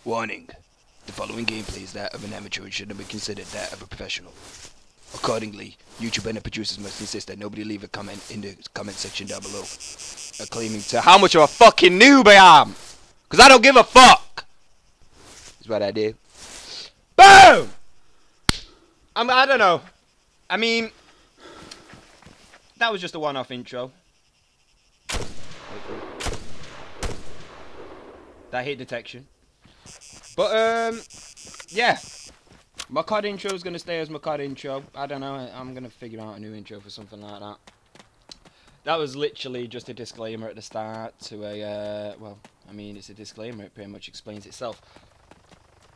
Warning. The following gameplay is that of an amateur and shouldn't be considered that of a professional. Accordingly, YouTube and the producers must insist that nobody leave a comment in the comment section down below, claiming to how much of a fucking noob I am. Because I don't give a fuck. Is what I do. Boom! I don't know. I mean, that was just a one-off intro. That hit detection. But, yeah. My COD intro is going to stay as my COD intro. I don't know. I'm going to figure out a new intro for something like that. That was literally just a disclaimer at the start to a, well, I mean, it's a disclaimer. It pretty much explains itself.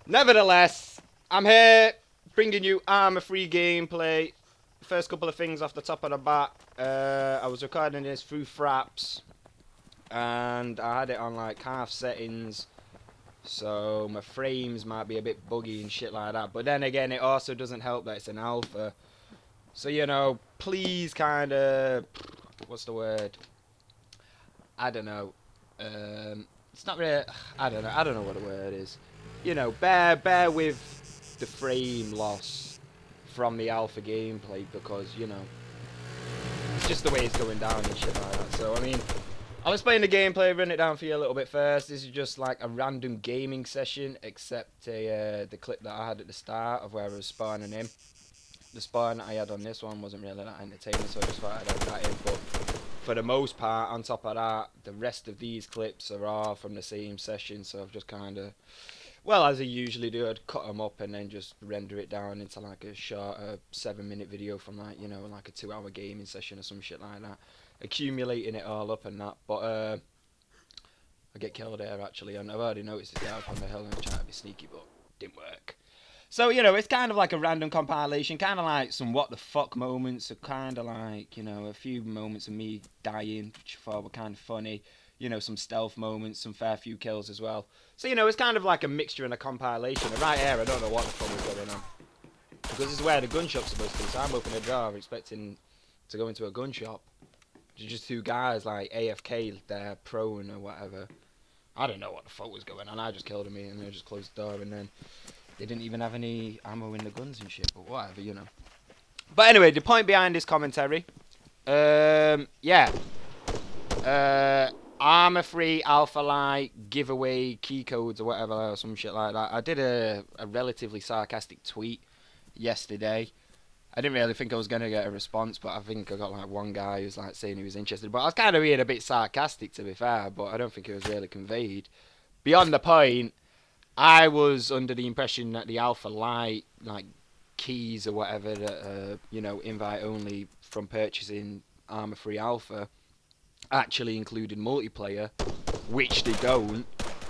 Nevertheless, I'm here bringing you ArmA free gameplay. First couple of things off the top of the bat. I was recording this through Fraps. And I had it on like half settings. So my frames might be a bit buggy and shit like that. But then again, it also doesn't help that it's an alpha. So, you know, please kind of... What's the word? I don't know. It's not really... I don't know what the word is. You know, bear with the frame loss from the alpha gameplay. Because, you know, it's just the way it's going down and shit like that. So, I mean... I'll explain the gameplay, run it down for you a little bit first. This is just like a random gaming session, except the clip that I had at the start of where I was spawning in. The spawn I had on this one wasn't really that entertaining, so I just thought I'd add that in. But for the most part, on top of that, the rest of these clips are all from the same session, so I've just kind of, well, as I usually do, I'd cut them up and then just render it down into like a shorter 7-minute video from like, you know, like a 2-hour gaming session or some shit like that. Accumulating it all up and that, but I get killed here actually, and I've already noticed the guy from the hill and I'm trying to be sneaky, but didn't work. So, you know, it's kind of like a random compilation, kind of like some what the fuck moments, kind of like, you know, a few moments of me dying, which I thought were kind of funny, you know, some stealth moments, some fair few kills as well. So, you know, it's kind of like a mixture and a compilation, and right here I don't know what the fuck is going on, because this is where the gun shop's supposed to be, so I'm opening a door expecting to go into a gun shop. Just two guys like AFK there, prone or whatever. I don't know what the fuck was going on. I just killed him and they just closed the door, and then they didn't even have any ammo in the guns and shit, but whatever, you know. But anyway, the point behind this commentary, yeah. ArmA free, Alpha Lite, giveaway, key codes or whatever, or some shit like that. I did a relatively sarcastic tweet yesterday. I didn't really think I was going to get a response, but I think I got like one guy who's like saying he was interested. But I was kind of being a bit sarcastic, to be fair, but I don't think it was really conveyed. Beyond the point, I was under the impression that the Alpha Lite, like keys or whatever, that you know, invite only from purchasing ArmA free Alpha, actually included multiplayer, which they don't,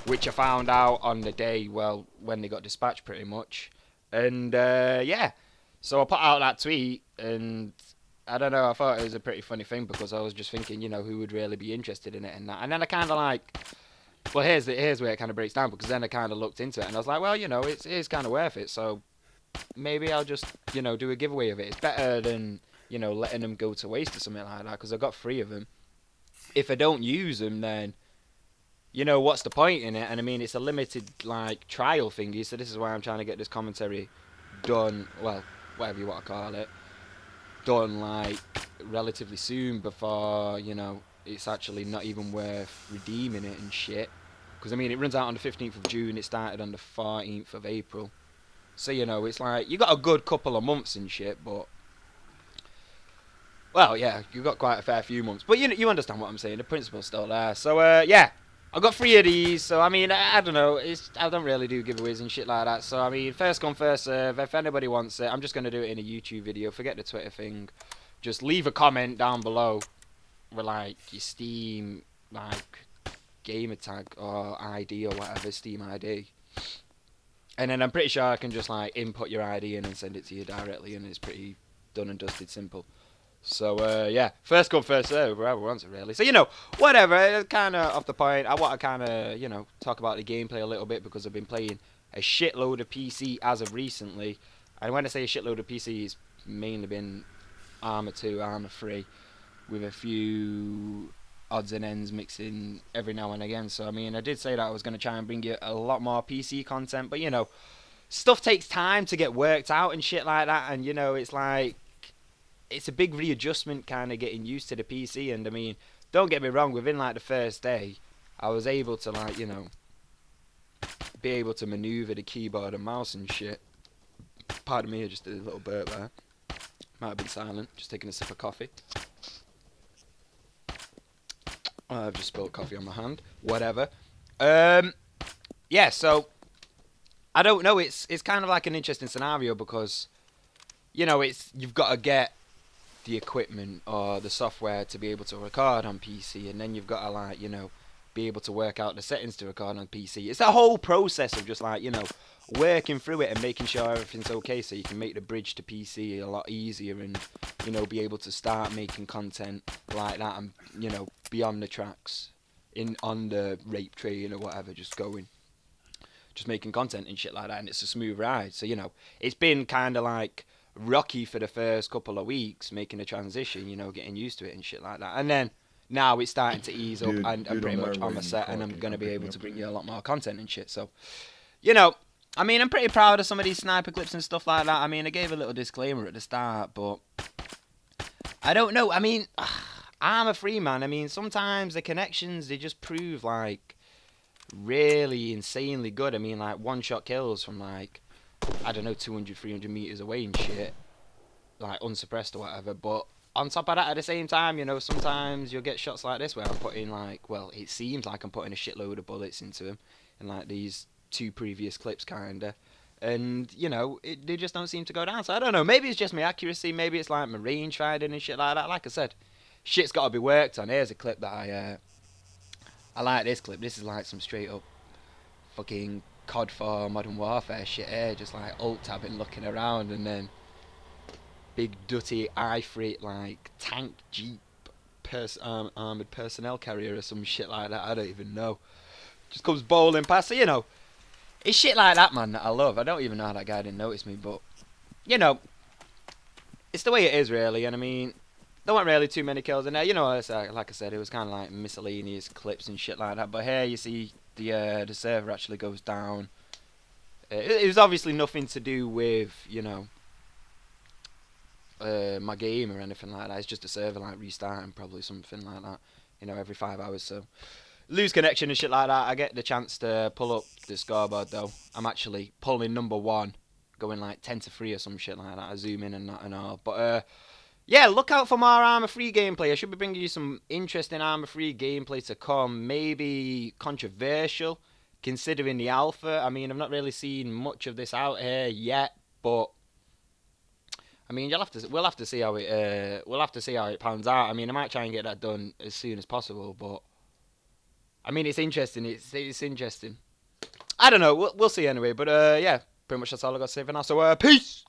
which I found out on the day, well, when they got dispatched pretty much. And yeah. So I put out that tweet, and I don't know, I thought it was a pretty funny thing, because I was just thinking, you know, who would really be interested in it and that. And then I kind of like, well, here's where it kind of breaks down, because then I kind of looked into it, and I was like, well, you know, it is kind of worth it, so maybe I'll just, you know, do a giveaway of it. It's better than, you know, letting them go to waste or something like that, because I got 3 of them. If I don't use them, then, you know, what's the point in it? And I mean, it's a limited, like, trial thingy, so this is why I'm trying to get this commentary done, well, whatever you want to call it, done like relatively soon, before, you know, it's actually not even worth redeeming it and shit. Because I mean, it runs out on the 15th of June, it started on the 14th of April, so, you know, it's like you got a good couple of months and shit, but, well, yeah, you got quite a fair few months, but you understand what I'm saying, the principle's still there. So yeah, I got 3 of these, so I mean, I don't know, I don't really do giveaways and shit like that, so I mean, first come, first serve. If anybody wants it, I'm just going to do it in a YouTube video, forget the Twitter thing. Just leave a comment down below with, like, your Steam, like, gamer tag or ID or whatever, Steam ID. And then I'm pretty sure I can just, like, input your ID in and send it to you directly, and it's pretty done and dusted simple. So, yeah, first come, first serve, whoever wants it, really. So, you know, whatever, kind of off the point, I want to kind of, you know, talk about the gameplay a little bit, because I've been playing a shitload of PC as of recently. And when I say a shitload of PC, it's mainly been ArmA 2, ArmA 3, with a few odds and ends mixing every now and again. So I mean, I did say that I was going to try and bring you a lot more PC content, but you know, stuff takes time to get worked out and shit like that, and you know, it's like it's a big readjustment kind of getting used to the PC. And I mean, don't get me wrong, within like the first day, I was able to like, you know, be able to maneuver the keyboard and mouse and shit. Pardon me, I just did a little burp there. Might have been silent, just taking a sip of coffee. I've just spilled coffee on my hand. Whatever. Yeah, so I don't know. It's kind of like an interesting scenario because, you know, you've got to get the equipment or the software to be able to record on PC, and then you've got to like, you know, be able to work out the settings to record on PC. It's a whole process of just like, you know, working through it and making sure everything's okay so you can make the bridge to PC a lot easier and, you know, be able to start making content like that and, you know, beyond the tracks on the rape train or whatever, just making content and shit like that, and it's a smooth ride. So, you know, it's been kind of like rocky for the first couple of weeks making the transition, you know, getting used to it and shit like that, and then now it's starting to ease up, and I'm pretty much on my set, and I'm going to be able to bring you a lot more content and shit. So, you know, I mean, I'm pretty proud of some of these sniper clips and stuff like that. I mean, I gave a little disclaimer at the start, but I don't know. I mean, I'm a free man. I mean, sometimes the connections, they just prove like really insanely good. I mean, like one-shot kills from like, I don't know, 200, 300 meters away and shit, like unsuppressed or whatever. But on top of that, at the same time, you know, sometimes you'll get shots like this where I'm putting like, well, it seems like I'm putting a shitload of bullets into him in like these 2 previous clips kinda, and you know, they just don't seem to go down. So I don't know, maybe it's just my accuracy, maybe it's like my range finding and shit like that. Like I said, shit's got to be worked on. Here's a clip that I like. This clip, this is like some straight up fucking COD 4 Modern Warfare shit here, just like alt tabbing, looking around, and then big dutty I-freight like tank jeep armoured personnel carrier or some shit like that, I don't even know, just comes bowling past. So, you know, it's shit like that, man, that I love. I don't even know how that guy didn't notice me, but, you know, it's the way it is, really. And I mean, there weren't really too many kills in there. You know, like I said, it was kind of like miscellaneous clips and shit like that. But here you see the server actually goes down. It was obviously nothing to do with, you know, my game or anything like that. It's just a server like restarting, probably something like that, you know, every 5 hours. So lose connection and shit like that. I get the chance to pull up the scoreboard though. I'm actually pulling number 1, going like 10-3 or some shit like that. I zoom in and that and all. But yeah, look out for more ArmA free gameplay. I should be bringing you some interesting ArmA free gameplay to come. Maybe controversial, considering the alpha. I mean, I've not really seen much of this out here yet, but I mean, we'll have to see how it pans out. I mean, I might try and get that done as soon as possible, but I mean, it's interesting. It's interesting. I don't know. We'll see anyway. But yeah, pretty much that's all I got to say for now. So peace.